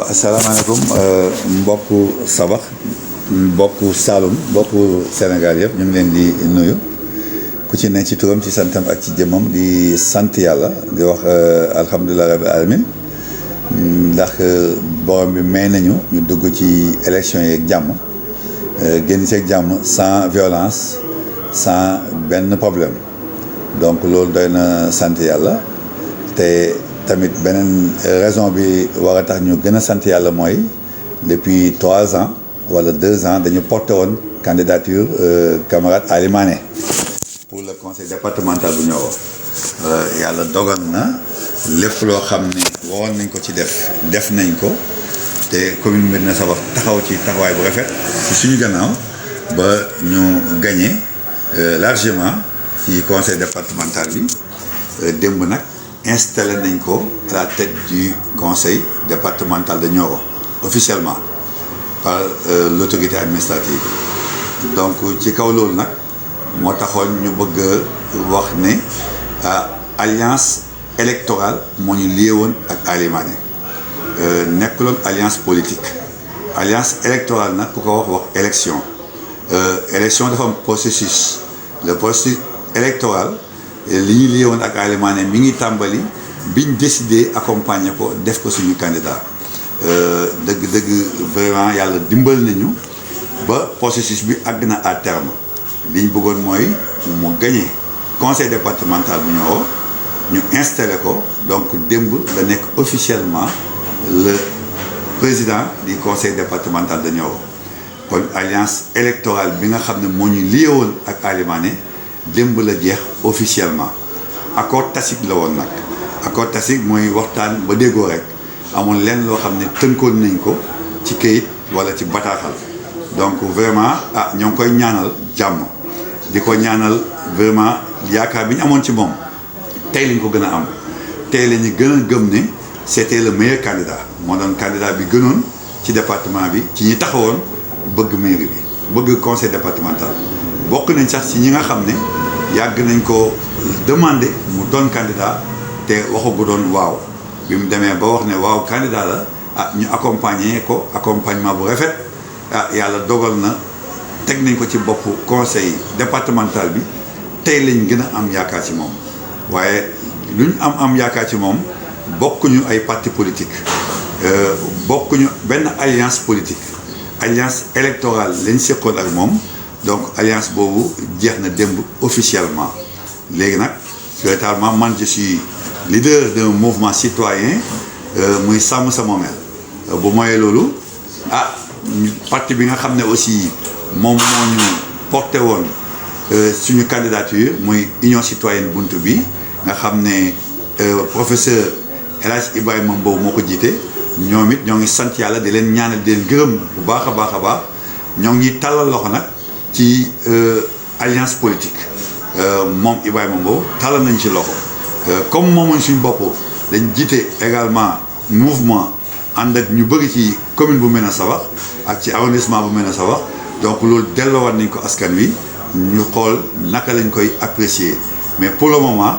asalaamaaleykum mbokku Sabax mbokku Saloum mbokku Sénégal yëpp ñu ngi leen di nuyu ku ci ne ci turam ci santam ak ci jëmmam di sant yàlla di wax alhamdulilah rabbil alamin ndax borom bi may nañu ñu dugg ci élection yeeg jàmm génn seeg jàmm sans violence sans benn problème donc loolu doy na sant yàlla te tamit beneen raison bi war a tax ñu gën a sant yàlla mooy depuis 3 ans wala 2 ans dañu porté woon candidature camarade Ali Mané pour le conseil départemental bu Nioro yàlla dogal na lépp loo xam ne waroon nañ ko ci def nañ ko te commune Médina Sabakh taxaw ci taxawaay bu rafet ci suñu gannaaw ba ñu gagné largement ci conseil départemental bi démb nag installé nañ ko à la tête du conseil départemental de Nioro officiellement par l'autorité administrative donc ci kaw loolu nag moo taxoon ñu bëgg wax ne alliance électorale moo ñu lié woon ak Ali Mané nekkuloon alliance politique alliance électorale nag ku ko wax élection élection dafa am processus le processus électoral li ñu lié woon ak Ali Mané mi ngi tàmbali biñ décidé accompagner ko def ko suñu candidat dëgg vraiment yàlla dimbal nañu ba processus bi àgg na à terme li ñu bëggoon mooy mu gagné conseil départemental bu Nioro ñu installé ko donc démb la nekk officiellement le président du conseil départemental de Nioro kon alliance électorale bi nga xam ne moo ñu lié woon ak Ali Mané démb la jeex officiellement accord tacite la woon nag accord tacite mooy waxtaan ba déggoo rek amul lenn loo xam ne tënkoon nañ ko ci këyit wala ci bataaxal donc vraiment ñoo ngi koy ñaanal jàmm di ko ñaanal vraiment yaakaar bi ñu amoon ci moom tey lañ ko gën a am tey la ñu gën a gëm ne c'était le meilleur candidat moo doon candidat bi gënoon ci département bi ci ñi taxawoon bëgg mairie bi bëgg conseil départemental bokk nañ sax ci ñi nga xam ne yàgg nañ ko demander mu doon candidat te waxagu doon waaw bi mu demee ba wax ne waaw candidat la ñu accompagner ko accompagnement bu rafet yàlla dogal na teg nañ ko ci boppu conseil départemental bi tey lañ gën a am yaakaar ci moom waaye luñ am yaakaar ci moom bokkuñu ay parti politique bokkuñu benn alliance politique alliance électorale lañ seqoon ak moom donc alliance boobu jeex na démb officiellement léegi nag véritablement man je suis leader d'un mouvement citoyen muy sàmm sa moomeel bu mooyee loolu parti bi nga xam ne aussi moom moo ñu porté woon suñu candidature muy union citoyenne buntu bi nga xam ne professeur El Hadj Ibrahima Mbow moo ko jiite ñoom it ñoo ngi sant yàlla di leen ñaanal di leen gërëm bu baax a baax ñoo ngi tàllal loxo nag ci alliance politique moom Ibrahima Mbow tàllal nañ ci loxo comme moomuñ suñu bopp dañ jiite également mouvement ànd ak ñu bëri ci commune bu Médina Sabakh ak ci arrondissement bu Médina Sabakh donc loolu delloowaat nañ ko askan wi ñu xool naka lañ koy apprécier mais pour le moment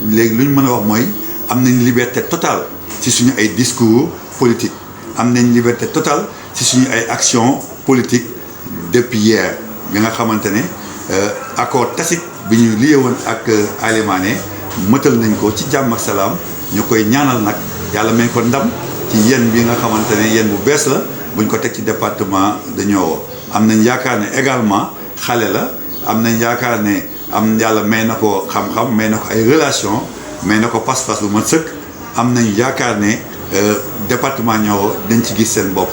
léegi lu ñu mën a wax mooy am nañ liberté totale ci suñu ay discours politique am nañ liberté totale ci suñu ay action politique depuis hier bi nga xamante ne accord tacite bi ñu lié woon ak Ali Mané mëtal nañ ko ci jàmm ak salaam ñu koy ñaanal nag yàlla may ko ndam ci yéen bi nga xamante ne yéen bu bees la buñ ko teg ci département de Nioro am nañ yaakaar ne également xale la am nañ yaakaar ne yàlla may na ko xam-xam may na ko ay relation may na ko pas-pas bu ma sëkk am nañ yaakaar ne département Nioro dañ ci gis seen bopp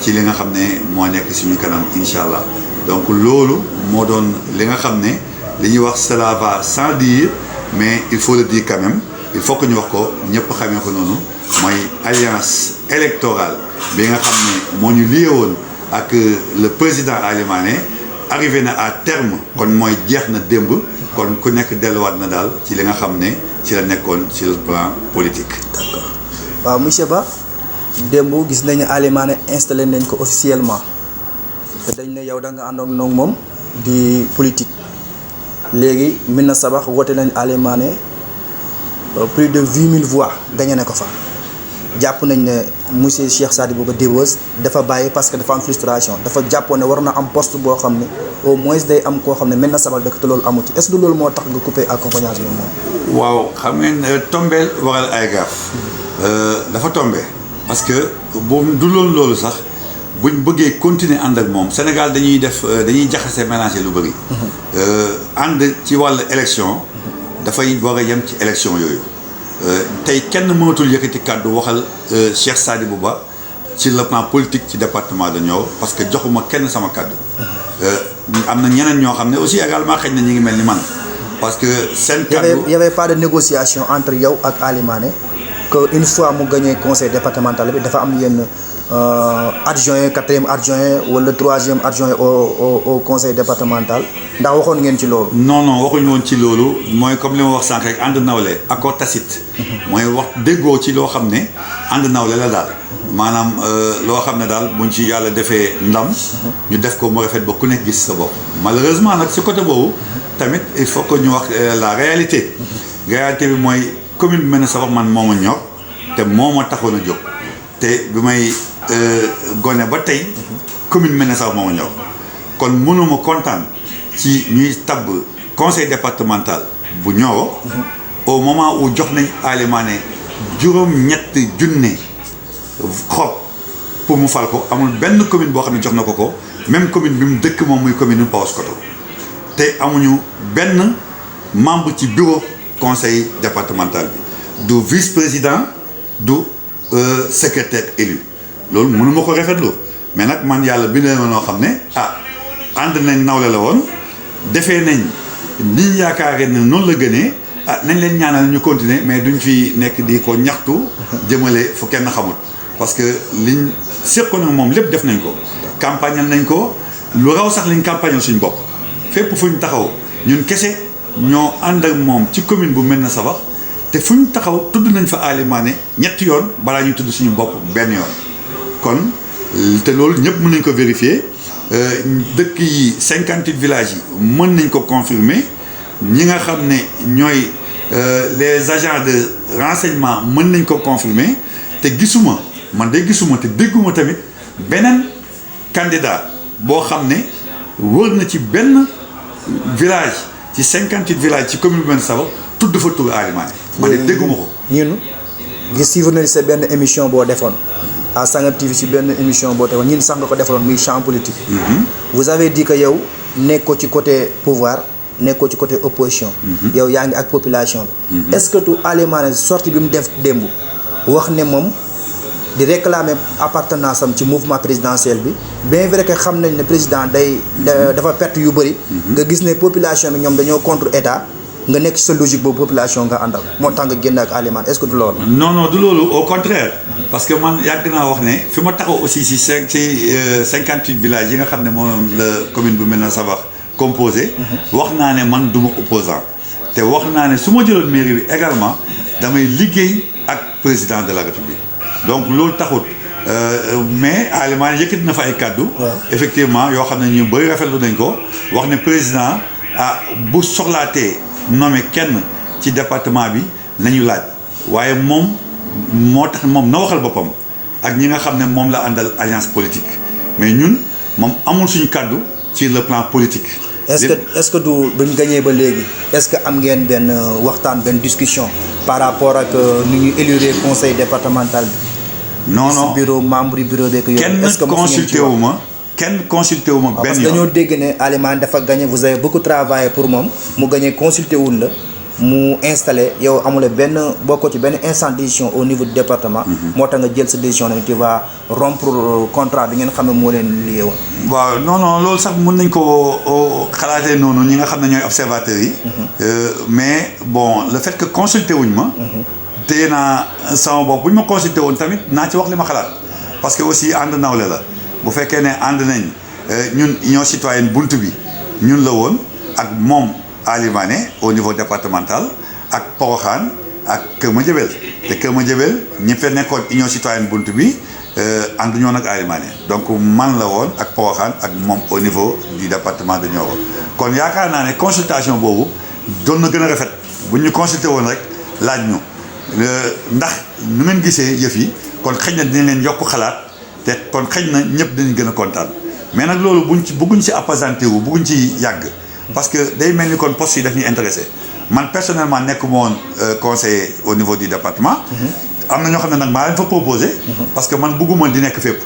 ci li nga xam ne moo nekk suñu kanam incha allah donc loolu moo doon li nga xam ne li ñuy wax cela va sans dire mais il faut le dire quand même il faut que ñu wax ko ñëpp xamee ko noonu mooy alliance électorale bi nga xam ne moo ñu lié woon ak le président Ali Mané arrivé na à terme kon mooy jeex na démb kon ku nekk delluwaat na daal ci li nga xam ne ci la nekkoon sur le plan politique. d'accord waaw monsieur Ba démb gis nañu Ali Mané installé nañ ko officiellement te dañ ne yow da nga àndoon ak moom di politique léegi Médina Sabakh woote nañ Ali Mané plus de 8000 voix gagné na ko fa jàpp nañ ne monsieur Cheikh Sadibou Ba Dibos dafa bàyyi parce que dafa am frustration dafa jàppoon ne war na am poste boo xam ne au moins day am koo xam ne mel na sabal dëkk te loolu amu ci est-ce que loolu moo tax nga coupé accompagnage bi moom. waaw xam ngeen tombeel waral ay gaaf dafa tombé parce que boobu du loolu sax buñ bëggee continuer ànd ak moom Sénégal dañuy jaxase mélanger lu bëri. ànd ci wàllu élection dafay war a yem ci élection yooyu tey kenn mënatul yëkkati kàddu waxal Cheikh Sadibou Ba ci le plan politique ci département de Nioro parce que joxuma kenn sama kàddu am na ñeneen ñoo xam ne aussi également xëy na ñi ngi mel ni man parce que seen kàddu y avait pas de négociation entre yow ak Ali Mané que une fois mu gagné conseil départemental bi dafa am yenn adjoint 4e adjoint wala 3e adjoint au conseil départemental ndax waxoon ngeen ci loolu. non waxuñu woon ci loolu mooy comme li ma wax sànq rek ànd nawle accord tacite mooy wax déggoo ci loo xam ne ànd nawle la daal maanaam loo xam ne daal buñ ci yàlla defee ndam ñu def ko mu rafet ba ku nekk gis sa bopp malheureusement nag ci côté boobu tamit il faut que ñu wax la réalité bi mooy commune bi mel ne sa wax man moo ma ñor te moo ma taxoon a jóg te bi may gone ba tey commune mel ne sa wax moo ma ñor kon mënuma kontaan ci ñuy tabb conseil départemental bu Nioro au moment où jox nañ Ali Mané juróom-ñett junne xob pour mu fal ko amul benn commune boo xam ne jox na ko même commune bi mu dëkk moom muy commune Paoskoto te amuñu benn membre ci bureau conseil départemental bi du vice-président du secrétaire élu loolu mënuma ko rafetlu mais nag man yàlla bindee ma noo xam ne ànd nañ nawle la woon defee nañ ni ñu yaakaaree ne noonu la gënee nañ leen ñaanal ñu continuer mais duñ fi nekk di ko ñaxtu jëmale fu kenn xamul parce que liñ séqoon ak moom lépp def nañ ko campagnal nañ ko lu raw sax liñ campagnal suñ bopp fépp fuñ taxaw ñun kese ñoo ànd ak moom ci commune bu Médina Sabakh te fuñ taxaw tudd nañ fa Ali Mané ñetti yoon balaa ñuy tudd suñu bopp benn yoon kon te loolu ñëpp mën nañ ko vérifier dëkk yi 58 villages yi mën nañ ko confirmer ñi nga xam ne ñooy les agents de renseignement mën nañ ko confirmer te gisuma te dégguma tamit beneen candidat boo xam ne wër na ci benn village ci 58 villages ci commune Médina Sabakh tudd fa tur Ali Mané man de dégguma ko. ñun gis suivre nañ sa benn émission boo defoon à Sangam TV si benn émission boo defoon ñun sax nga ko defaloon muy champ politique. vous avez dit que yow nekkoo ci côté pouvoir nekkoo ci côté opposition. yow yaa ngi ak population bi. est-ce que tu Ali Mané sortie bi mu def démb wax ne moom di réclamer appartenance am ci mouvement présidentiel bi bien vrai que xam nañ ne président dafa perte yu bëri. nga gis ne population bi ñoom dañoo contre état. nga nekk ci sa logique boobu population nga àndal moo tax nga génn ak Ali Mané est-ce que du loolu. non du loolu au contraire parce que man yàgg naa wax ne fi ma taxaw aussi ci 58 villages yi nga xam ne moom la commune bu Médina Sabakh composé. wax naa ne man duma opposant te wax naa ne su ma jëloon mairie bi également damay liggéey ak président de la République donc loolu taxut mais Ali Mané yëkkati na fa ay kàddu. effectivement yoo xam ne ñu bëri rafetlu nañ ko wax ne président bu soxlaatee. nommé kenn ci département bi nañu laaj waaye moom moo tax moom na waxal boppam ak ñi nga xam ne moom la àndal alliance politique mais ñun moom amul suñu kàddu ci le plan politique. est-ce que du buñ gañee ba léegi est-ce que am ngeen benn waxtaan benn discussion par rapport ak ni ñu élire conseil départemental bi. non bureau membre yi bureau beeg yow. est-ce que kenn consulté wu ma benn yoon parce que dañoo dégg ne Ali Mané dafa gagné vous avez beaucoup travaillé pour moom mu gagné consulté wul la mu installé yow amule benn bokkoo ci benn instant décision au niveau du département. moo tax nga jël sa décision ne tu vas rompre contrat bi ngeen xam ne moo leen lié woon. waaw non loolu sax mën nañ ko xalaatee noonu ñi nga xam ne ñooy observateurs yi. mais bon le fait que consulté wuñ ma. téye naa sama bopp bu ñu ma consulté woon tamit naa ci wax li ma xalaat parce que aussi ànd nawle la. bu fekkee ne ànd nañ ñun union citoyenne bunt bi ñun la woon ak moom Ali Mané au niveau départemental ak Porokhane ak Kër Madiabel te Kër Madiabel ñi fa nekkoon union citoyenne bunt bi ànd ñoon ak Ali Mané donc man la woon ak Porokhane ak moom au niveau du département de Nioro kon yaakaar naa ne consultation boobu doon na gën a rafet bu ñu consulté woon rek laaj ñu ndax nu ngeen gisee yëf yi kon xëy na dinañ leen yokk xalaat te kon xëy na ñëpp dañu gën a kontaan mais nag loolu bëgguñ ci appesantir wu bëgguñ ci yàgg parce que day mel ni kon poste yi daf ñuy intéressé man personnellement nekk moon conseiller au niveau du département am na ñoo xam ne nag maa leen fa proposé parce que man bëgguma di nekk fépp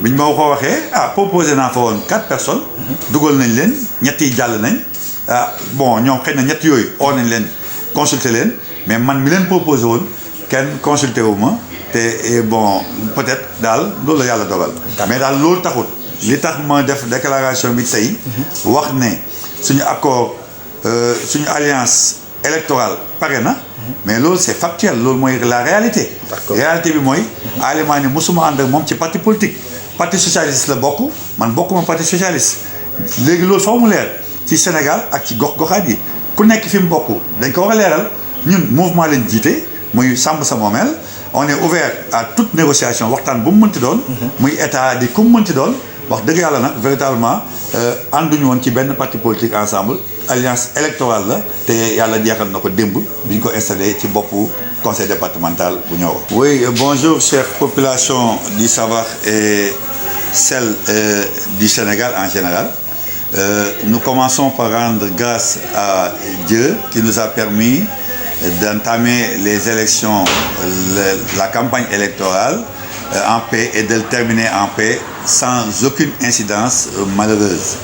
biñ ma ko waxee proposé naa fa woon 4 personnes dugal nañ leen ñett yi jàll nañ bon ñoom xëy na ñett yooyu oo nañ leen consulter leen mais man mi leen proposé woon kenn consulté wu ma te bon peut-être daal loolu la yàlla dogal mais daal loolu taxut li tax ma def déclaration bi tey wax ne suñu accord suñu alliance électorale pare na mais loolu c'est factuel loolu mooy la réalité réalité bi mooy Alimane mosuma ànd ak moom ci parti politique parti socialiste la bokk man bokkuma parti socialiste léegi loolu faw mu leer ci Sénégal ak ci gox-goxaat yi ku nekk fi mu bokk dañ ko war a leeral ñun mouvement leen jiite muy sàmm sa moomeel on est ouvert à toute négociation waxtaan bu mu mënti doon muy état di ku mu mënti doon wax dëgg yàlla nag véritablement ànduñu woon ci benn parti politique ensemble alliance électorale la te yàlla jeexal na ko démb bi ñu ko installé ci boppu conseil départemental bu Nioro. Oui, bonjour chère population du Savakh et celle du Sénégal en général. Nous commençons par rendre grâce à Dieu qui nous a permis d'entamer les élections, la campagne électorale en paix et de le terminer en paix sans aucune incidence malheureuse.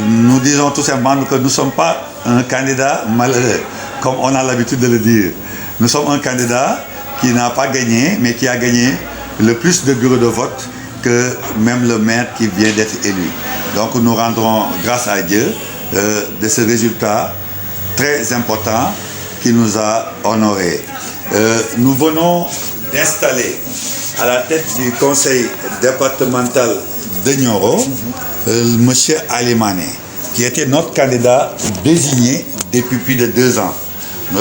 Nous disons tout simplement que nous ne sommes pas un candidat malheureux, comme on a l'habitude de le dire. Nous sommes un candidat qui n'a pas gagné, mais qui a gagné le plus de bureaux de vote que même le maire qui vient d'être élu. Donc nous rendrons grâce à Dieu de ce résultat très important qui nous a honorés. Nous venons d'installer à la tête du conseil départemental de Nioro M. Alimane, qui était notre candidat désigné depuis plus de 2 ans. Nous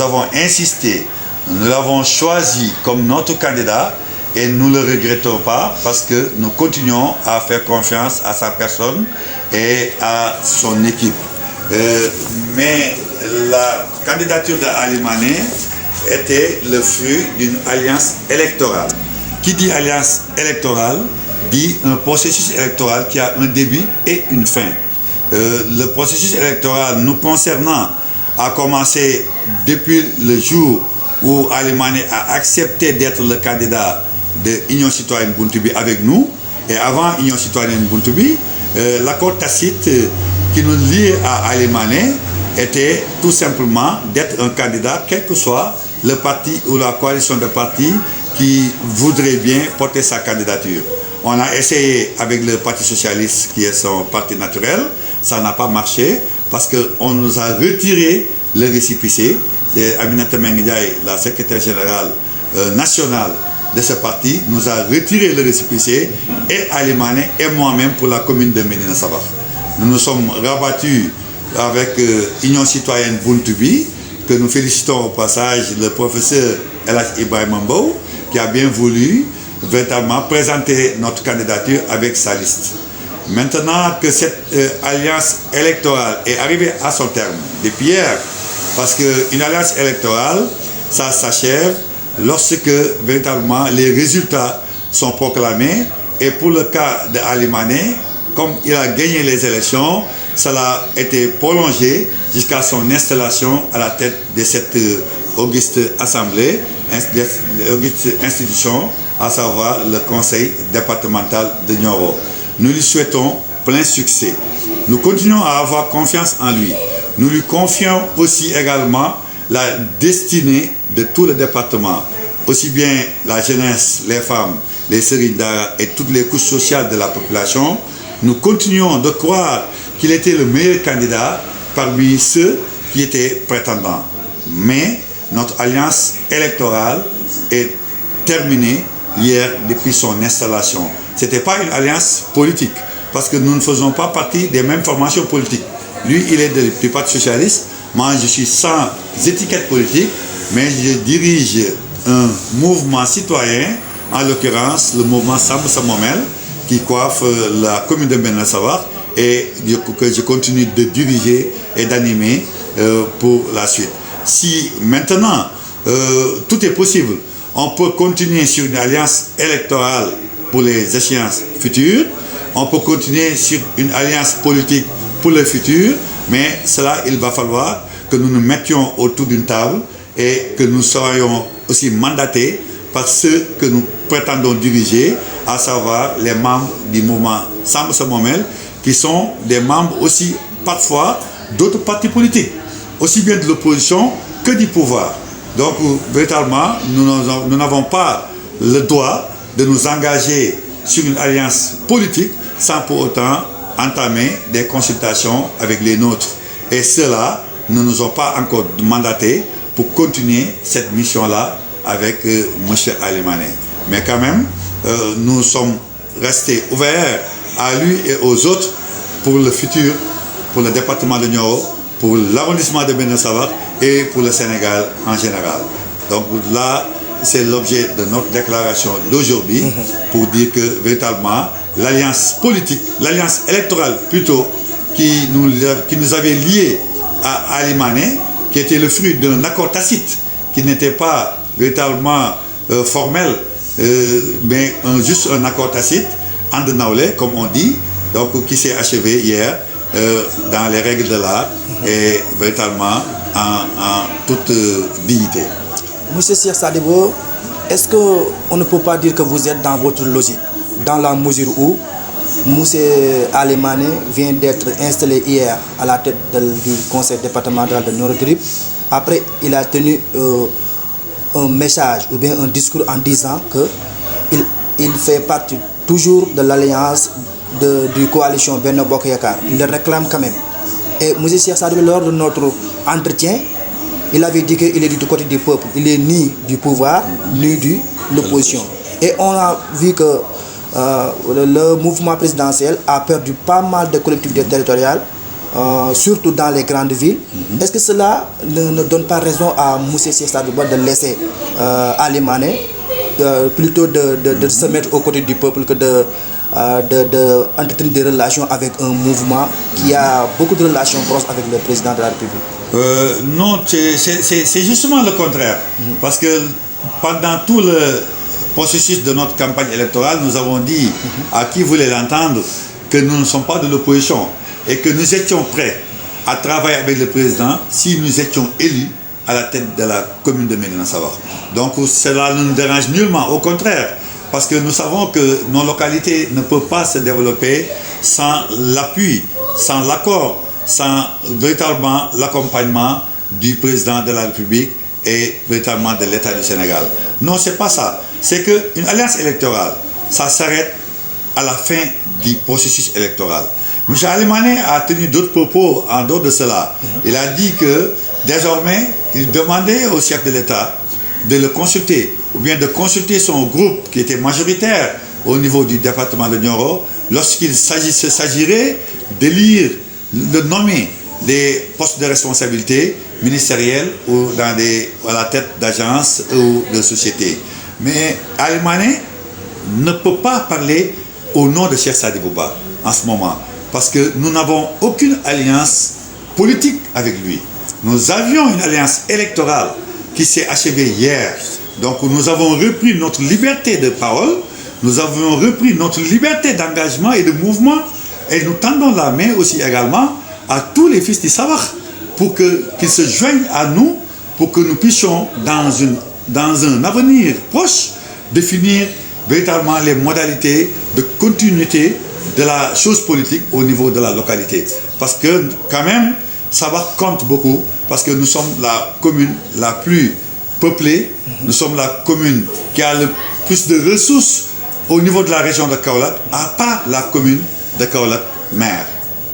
avons insisté, nous l'avons choisi comme notre candidat et nous ne le regrettons pas parce que nous continuons à faire confiance à sa personne et à son équipe. Mais la candidature d'Alimane était le fruit d'une alliance électorale. Qui dit alliance électorale dit un processus électoral qui a un début et une fin. Le processus électoral nous concernant a commencé depuis le jour où Alimane a accepté d'être le candidat de Union Citoyenne Buntubi avec nous. Et avant Union Citoyenne Buntubi, l'accord tacite qui nous liait à Alimane était tout simplement d'être un candidat, quel que soit le parti ou la coalition de partis qui voudrait bien porter sa candidature. On a essayé avec le Parti Socialiste, qui est son parti naturel, ça n'a pas marché parce qu'on nous a retiré le récépissé. C'est Aminata Mengidiaye, la secrétaire générale nationale de ce parti, nous a retiré le récépissé et Alimane et moi-même pour la commune de Médina Sabakh. Nous nous sommes rabattus avec Union Citoyenne Buntubi, que nous félicitons au passage le professeur El-Hadj Ibrahima Mbow, qui a bien voulu véritablement présenter notre candidature avec sa liste. Maintenant que cette alliance électorale est arrivée à son terme, depuis hier, parce qu'une alliance électorale, ça s'achève lorsque véritablement les résultats sont proclamés. Et pour le cas d'Alimane, comme il a gagné les élections, cela a été prolongé jusqu'à son installation à la tête de cette auguste assemblée, auguste institution, à savoir le conseil départemental de Nioro. Nous lui souhaitons plein succès. Nous continuons à avoir confiance en lui. Nous lui confions aussi également la destinée de tout le département, aussi bien la jeunesse, les femmes, les Serigne-Dara et toutes les couches sociales de la population. Nous continuons de croire qu'il était le meilleur candidat parmi ceux qui étaient prétendants. Mais notre alliance électorale est terminée hier depuis son installation. Ce n'était pas une alliance politique, parce que nous ne faisons pas partie des mêmes formations politiques. Lui, il est du Parti Socialiste, moi je suis sans étiquette politique, mais je dirige un mouvement citoyen, en l'occurrence le mouvement Sàmm Sa Moomeel, qui coiffe la commune de Médina Sabakh et que je continue de diriger et d'animer pour la suite. si maintenant tout est possible, on peut continuer sur une alliance électorale pour les échéances futures, on peut continuer sur une alliance politique pour le futur, mais cela, il va falloir que nous nous mettions autour d'une table et que nous soyons aussi mandatés par ceux que nous prétendons diriger, à savoir les membres du mouvement Sàmm Sa Moomeel, qui sont des membres aussi parfois d'autres partis politiques, aussi bien de l'opposition que du pouvoir. Donc, véritablement, nous n'avons pas le droit de nous engager sur une alliance politique sans pour autant entamer des consultations avec les nôtres. Et ceux-là ne nous ont pas encore mandatés pour continuer cette mission-là avec M. Ali Mané. Mais quand même, nous sommes restés ouverts à lui et aux autres pour le futur, pour le département de Nioro, pour l'arrondissement de Médina Sabakh et pour le Sénégal en général. Donc là, c'est l'objet de notre déclaration d'aujourd'hui pour dire que véritablement l'alliance politique, l'alliance électorale plutôt, qui nous avait liés à Ali Mané, qui était le fruit d'un accord tacite, qui n'était pas véritablement formel, mais juste un accord tacite, and nawle, comme on dit, donc qui s'est achevé hier dans les règles de l'art et véritablement en toute dignité. Monsieur Cheikh Sadibou, est-ce qu'on ne peut pas dire que vous êtes dans votre logique, dans la mesure où Monsieur Ali Mané vient d'être installé hier à la tête du conseil départemental de Nioro du Rip. Après, il a tenu un message ou bien un discours en disant qu'il fait partie toujours de l'alliance de coalition Benno Bokk Yakaar. Il le réclame quand même. Et M. Cheikh Sadibou, lors de notre entretien, il avait dit qu'il est du côté du peuple. Il n'est ni du pouvoir, ni de l'opposition. Et on a vu que le mouvement présidentiel a perdu pas mal de collectivités territoriales, surtout dans les grandes villes. Est-ce que cela ne donne pas raison à M. Cheikh Sadibou de laisser Ali Mané plutôt de se mettre aux côtés du peuple que d'entretenir des relations avec un mouvement qui a beaucoup de relations proches avec le président de la République? Non, c'est justement le contraire. Parce que pendant tout le processus de notre campagne électorale, nous avons dit à qui voulait l'entendre que nous ne sommes pas de l'opposition et que nous étions prêts à travailler avec le président si nous étions élus à la tête de la commune de Médina Sabakh. Donc cela ne nous dérange nullement, au contraire, parce que nous savons que nos localités ne peuvent pas se développer sans l'appui, sans l'accord, sans véritablement l'accompagnement du président de la République et véritablement de l'État du Sénégal. Non, c'est pas ça. C'est qu'une alliance électorale, ça s'arrête à la fin du processus électoral. M. Ali Mané a tenu d'autres propos en dehors de cela. Il a dit que désormais, il demandait au chef de l'État de le consulter, ou bien de consulter son groupe qui était majoritaire au niveau du département de Nioro, lorsqu'il s'agirait d'élire, de nommer des postes de responsabilité ministériels ou à la tête d'agences ou de sociétés. Mais Ali Mané ne peut pas parler au nom de Cheikh Sadibou Ba en ce moment, parce que nous n'avons aucune alliance politique avec lui. Nous avions une alliance électorale qui s'est achevée hier. Donc nous avons repris notre liberté de parole, nous avons repris notre liberté d'engagement et de mouvement, et nous tendons la main aussi également à tous les fils du Sabakh pour qu'ils se joignent à nous, pour que nous puissions dans un avenir proche définir véritablement les modalités de continuité de la chose politique au niveau de la localité. Parce que quand même, Sabakh compte beaucoup, parce que nous sommes la commune la plus peuplée, nous sommes la commune qui a le plus de ressources au niveau de la région de Kaolack, à part la commune de Kaolack-Mer.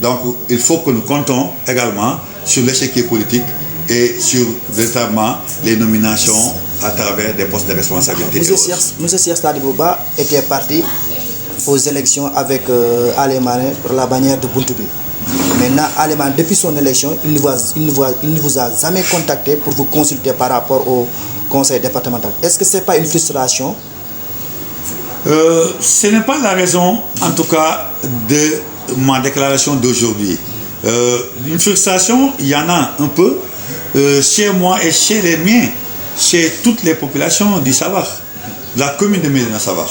Donc il faut que nous comptons également sur l'échiquier politique et sur véritablement les nominations à travers des postes de responsabilité. M. Cheikh Sadibou Ba était parti aux élections avec Ali Mané pour la bannière de Buntubi. Maintenant, Ali Mané, depuis son élection, il ne vous a jamais contacté pour vous consulter par rapport au conseil départemental. Est-ce que ce n'est pas une frustration? Ce n'est pas la raison, en tout cas, de ma déclaration d'aujourd'hui. Une frustration, il y en a un peu, chez moi et chez les miens, chez toutes les populations du Sabakh, la commune de Médina Sabakh,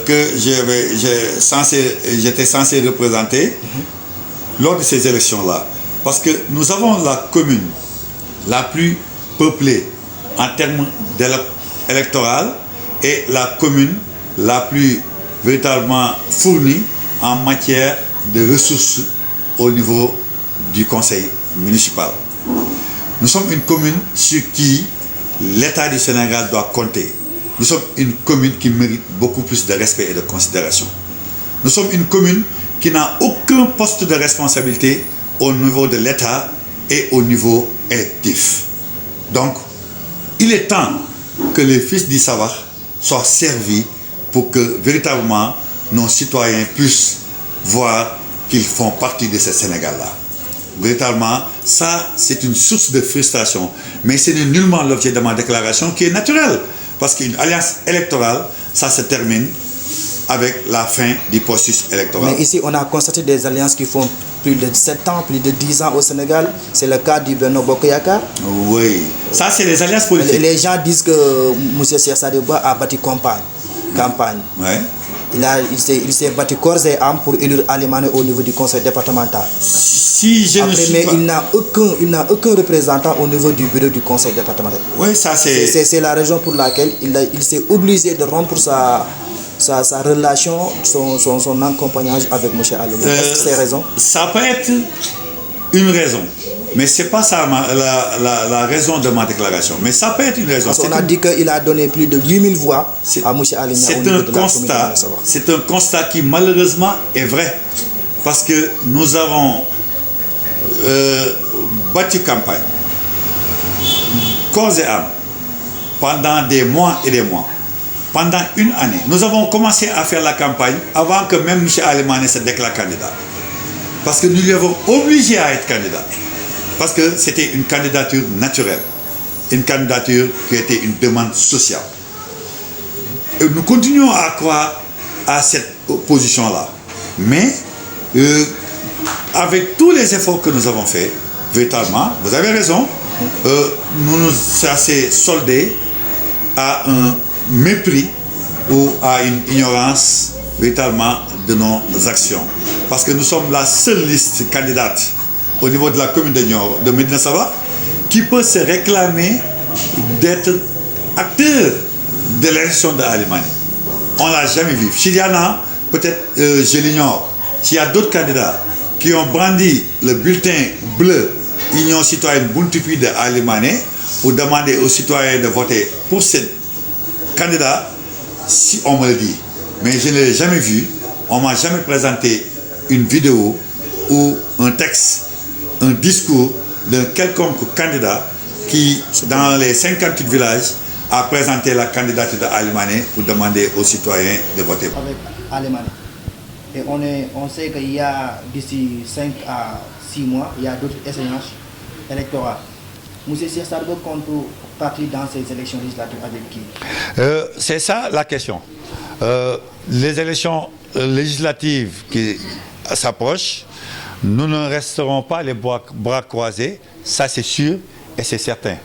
que j'étais censé représenter lors de ces élections-là. Parce que nous avons la commune la plus peuplée en termes électoral et la commune la plus véritablement fournie en matière de ressources au niveau du conseil municipal. Nous sommes une commune sur qui l'État du Sénégal doit compter. Nous sommes une commune qui mérite beaucoup plus de respect et de considération. Nous sommes une commune qui n'a aucun poste de responsabilité au niveau de l'État et au niveau électif. Donc, il est temps que les fils du Sabakh soient servis pour que véritablement nos citoyens puissent voir qu'ils font partie de ce Sénégal-là. Véritablement, ça, c'est une source de frustration, mais ce n'est nullement l'objet de ma déclaration qui est naturelle, parce qu'une alliance électorale, ça se termine avec la fin du processus électoral. Mais ici, on a constaté des alliances qui font plus de 7 ans, plus de 10 ans au Sénégal. C'est le cas du Benno Bokk Yakaar. Oui, ça c'est les alliances politiques. Les gens disent que M. Cheikh Sadibou Ba a battu campagne. Ouais. Il s'est battu corps et âme pour élire Ali Mané au niveau du conseil départemental. Si je Après, ne suis mais pas... il n'a aucun représentant au niveau du bureau du conseil départemental. Oui, ça c'est... C'est la raison pour laquelle il s'est obligé de rompre sa relation, son accompagnage avec M. Ali Mané. Est-ce que c'est raison? Ça peut être une raison, mais ce n'est pas ça la raison de ma déclaration. Mais ça peut être une raison. Parce qu'on a dit qu'il a donné plus de 8000 voix à M. Ali Mané au niveau de la commune de Sabakh. C'est un constat qui malheureusement est vrai. Parce que nous avons battu campagne, corps et âme, pendant des mois et des mois. Pendant une année, nous avons commencé à faire la campagne avant que même M. Ali Mané se déclare candidat. Parce que nous lui avons obligé à être candidat. Parce que c'était une candidature naturelle. Une candidature qui était une demande sociale. Et nous continuons à croire à cette position-là. Mais, avec tous les efforts que nous avons faits, véritablement, vous avez raison, ça s'est soldé à un mépris ou à une ignorance véritablement de nos actions. Parce que nous sommes la seule liste candidate au niveau de la commune de Médina Sabakh qui peut se réclamer d'être acteur de l'élection de Ali Mané. On ne l'a jamais vu. S'il y en a, peut-être je l'ignore. S'il y a d'autres candidats qui ont brandi le bulletin bleu Union citoyenne Buntupi de Ali Mané pour demander aux citoyens de voter pour ce candidat, si on me le dit. Mais je ne l'ai jamais vu. On ne m'a jamais présenté une vidéo ou un texte, un discours d'un quelconque candidat qui, dans les 58 villages, a présenté la candidature de Ali Mané pour demander aux citoyens de voter. Avec Ali Mané. Et on sait qu'il y a d'ici 5 à 6 mois, il y a d'autres échéances électorales. M. Cheikh Sadibou compte partir dans ces élections législatives avec qui? C'est ça la question. Les élections législatives qui s'approchent, nous ne resterons pas les bras croisés, ça c'est sûr et c'est certain.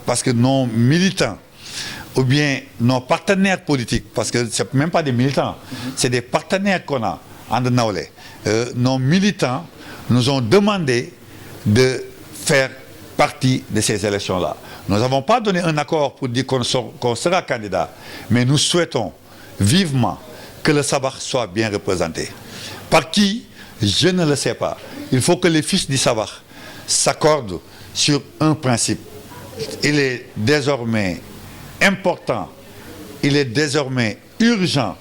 Parce que nos militants, ou bien nos partenaires politiques, parce que ce n'est même pas des militants, c'est des partenaires qu'on a en Nawlé. Nos militants nous ont demandé de faire partie de ces élections-là. Nous n'avons pas donné un accord pour dire qu'on sera candidat, mais nous souhaitons vivement que le Sabakh soit bien représenté. Par qui? Je ne le sais pas. Il faut que les fils du Sabakh s'accordent sur un principe. Il est désormais important, il est désormais urgent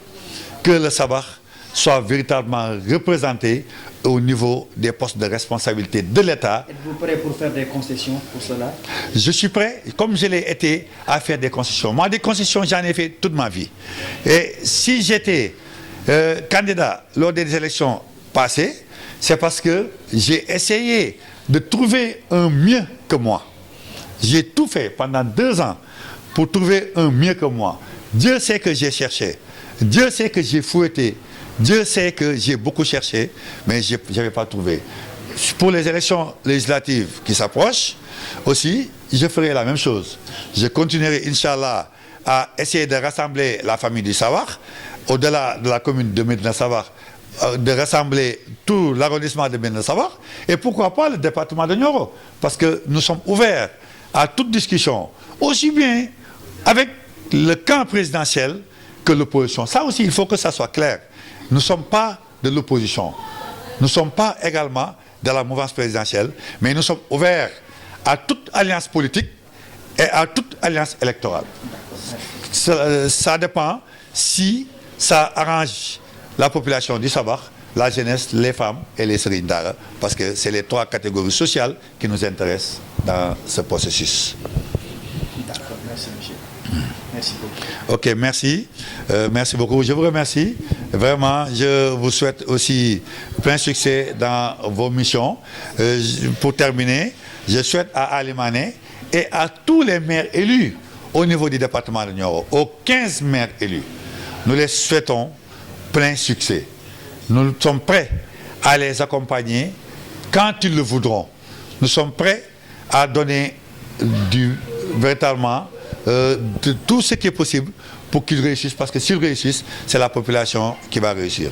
que le Sabakh soit véritablement représenté au niveau des postes de responsabilité de l'État. Êtes-vous prêt pour faire des concessions pour cela? Je suis prêt, comme je l'ai été, à faire des concessions. Moi, des concessions, j'en ai fait toute ma vie. Et si j'étais candidat lors des élections passées, c'est parce que j'ai essayé de trouver un mieux que moi. J'ai tout fait pendant 2 ans pour trouver un mieux que moi. Dieu sait que j'ai cherché. Dieu sait que j'ai fouetté. Dieu sait que j'ai beaucoup cherché, mais je n'avais pas trouvé. pour les élections législatives qui s'approchent, aussi, je ferai la même chose. Je continuerai, Inch'Allah, à essayer de rassembler la famille du Sawakh, au-delà de la commune de Médina Sawakh, de rassembler tout l'arrondissement de Médina Sawakh, et pourquoi pas le département de Nioro, parce que nous sommes ouverts à toute discussion, aussi bien avec le camp présidentiel que l'opposition. Ça aussi, il faut que ça soit clair. Nous ne sommes pas de l'opposition. Nous ne sommes pas également de la mouvance présidentielle, mais nous sommes ouverts à toute alliance politique et à toute alliance électorale. Ça dépend si ça arrange la population du Sawakh, la jeunesse, les femmes et les Serigne Dara, parce que c'est les 3 catégories sociales qui nous intéressent dans ce processus. D'accord, merci monsieur. Merci beaucoup. Ok, merci. Merci beaucoup. Je vous remercie. Vraiment, je vous souhaite aussi plein succès dans vos missions. Pour terminer, je souhaite à Ali Mané et à tous les maires élus au niveau du département de Nioro, aux 15 maires élus, nous les souhaitons plein succès. Nous sommes prêts à les accompagner quand ils le voudront. Nous sommes prêts à donner véritablement de tout ce qui est possible pour qu'ils réussissent, parce que s'ils réussissent, c'est la population qui va réussir.